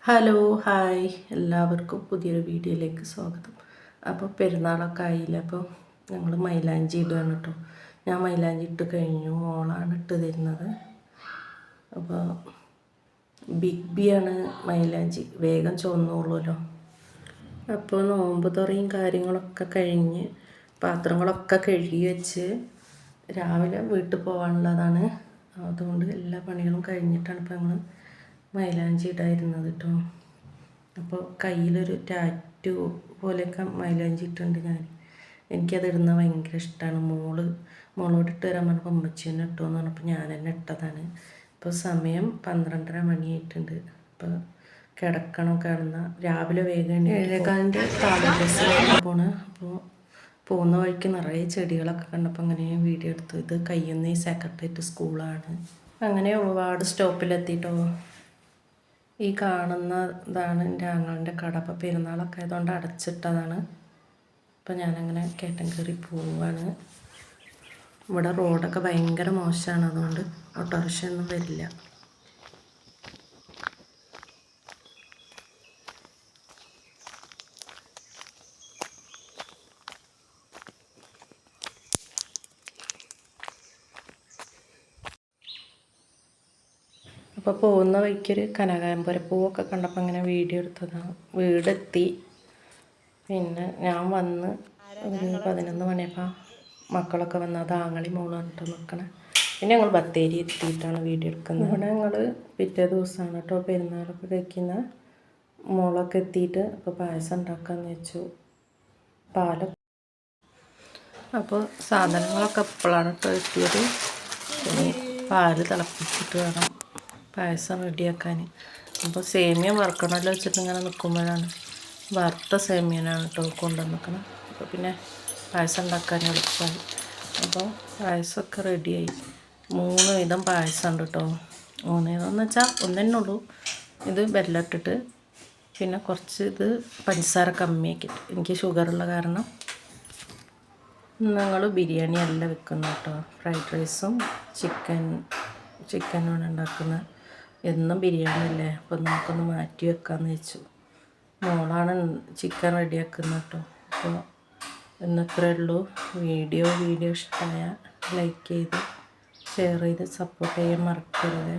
Hello hi എല്ലാവർക്കും പുതിയൊരു വീഡിയോയിലേക്ക് സ്വാഗതം. അപ്പോൾ പെരുന്നാളൊക്കെ ആയില്ല, അപ്പോൾ ഞങ്ങൾ മൈലാഞ്ചി ഇടുകയാണ് കേട്ടോ. ഞാൻ മൈലാഞ്ചി ഇട്ട് കഴിഞ്ഞു, മോളാണ് ഇട്ട് തരുന്നത്. അപ്പോൾ ബിഗ് ബിയാണ് മൈലാഞ്ചി, വേഗം ചുവന്നോളൂല്ലോ. അപ്പോൾ നോമ്പ് തുറയും കാര്യങ്ങളൊക്കെ കഴിഞ്ഞ് പാത്രങ്ങളൊക്കെ കഴുകി വെച്ച് രാവിലെ വീട്ടിൽ പോകാനുള്ളതാണ്. അതുകൊണ്ട് എല്ലാ പണികളും കഴിഞ്ഞിട്ടാണ് ഇപ്പോൾ ഞങ്ങൾ മൈലാഞ്ചി ഇടായിരുന്നത് കേട്ടോ. അപ്പോൾ കയ്യിലൊരു ടാറ്റു പോലെയൊക്കെ മൈലാഞ്ചി ഇട്ടുണ്ട് ഞാൻ. എനിക്കത് ഇടുന്നത് ഭയങ്കര ഇഷ്ടമാണ്. മോളോട് ഇട്ട് തരാൻ പറഞ്ഞപ്പോൾ അമ്മച്ചി തന്നെ ഇട്ടോന്ന് പറഞ്ഞപ്പോൾ ഞാൻ തന്നെ ഇട്ടതാണ്. ഇപ്പോൾ സമയം 12:30 മണിയായിട്ടുണ്ട്. ഇപ്പോൾ കിടന്ന രാവിലെ വേഗം 7:15 താമര ബസ്സിലാണ് പോണ്. അപ്പോൾ പോകുന്ന വഴിക്ക് നിറയെ ചെടികളൊക്കെ കണ്ടപ്പോൾ അങ്ങനെ വീഡിയോ എടുത്തു. ഇത് കയ്യുന്ന ഈ സെക്രട്ടേറിയറ്റ് സ്കൂളാണ്. അങ്ങനെ ഒരുപാട് സ്റ്റോപ്പിലെത്തിയിട്ടോ. ഈ കാണുന്നതാണ് എൻ്റെ ആങ്ങളുടെ കട. അപ്പോൾ പെരുന്നാളൊക്കെ ആയതുകൊണ്ട് അടച്ചിട്ടതാണ്. അപ്പോൾ ഞാനങ്ങനെ കയറ്റം കയറി പോവാണ്. ഇവിടെ റോഡൊക്കെ ഭയങ്കര മോശമാണ്, അതുകൊണ്ട് ഓട്ടോറിക്ഷ ഒന്നും വരില്ല. അപ്പോൾ പോകുന്ന വഴിക്കൊരു കനകാംബരപ്പൂവൊക്കെ കണ്ടപ്പോൾ അങ്ങനെ വീഡിയോ എടുത്തതാണ്. വീടെത്തി. പിന്നെ ഞാൻ വന്ന് ഒരു 11 മണിയപ്പോൾ മക്കളൊക്കെ വന്ന് അത് ആങ്ങളി മോള് പറഞ്ഞിട്ട് നിൽക്കണേ. പിന്നെ ഞങ്ങൾ ബത്തേരി എത്തിയിട്ടാണ് വീഡിയോ എടുക്കുന്നത്. ഇവിടെ ഞങ്ങൾ പിറ്റേ ദിവസമാണ് കേട്ടോ പെരുന്നാളൊക്കെ കഴിക്കുന്ന. മോളൊക്കെ എത്തിയിട്ട് അപ്പോൾ പായസം ഉണ്ടാക്കാമെന്ന് വെച്ചു. അപ്പോൾ സാധനങ്ങളൊക്കെ ഇപ്പോഴാണ് കേട്ടോ എത്തിയത്. ഇനി പാല് തിളപ്പിച്ചിട്ട് വേണം പായസം റെഡിയാക്കാൻ. അപ്പോൾ സേമിയ വറുക്കണമല്ലോ വെച്ചിട്ട് ഇങ്ങനെ നിൽക്കുമ്പോഴാണ് വറുത്ത സേമിയനാണ് കേട്ടോ കൊണ്ടുവന്ന് നിൽക്കണം. അപ്പോൾ പിന്നെ പായസം ഉണ്ടാക്കാൻ എളുപ്പമായി. അപ്പോൾ പായസമൊക്കെ റെഡിയായി. 3 വിധം പായസം ഉണ്ട് കേട്ടോ. 3 വിധം എന്ന് വെച്ചാൽ ഒന്നെന്നെ ഉള്ളൂ. ഇത് വെല്ലം ഇട്ടിട്ട് പിന്നെ കുറച്ച് ഇത് പഞ്ചസാര കമ്മിയാക്കിയിട്ട്, എനിക്ക് ഷുഗറുള്ള കാരണം ഞങ്ങൾ ബിരിയാണി അല്ല വെക്കുന്നത് കേട്ടോ. ഫ്രൈഡ് റൈസും ചിക്കനാണ് ഉണ്ടാക്കുന്നത്. എന്നും ബിരിയാണി അല്ലേ, അപ്പോൾ നമുക്കൊന്ന് മാറ്റി വെക്കാമെന്ന് വെച്ചു. മോളാണ് ചിക്കൻ റെഡിയാക്കുന്നത് കേട്ടോ. അപ്പോൾ ഇന്നത്രേ ഉള്ളൂ. വീഡിയോ ഇഷ്ടമായ ലൈക്ക് ചെയ്ത് ഷെയർ ചെയ്ത് സപ്പോർട്ട് ചെയ്യാൻ മറക്കരുത്.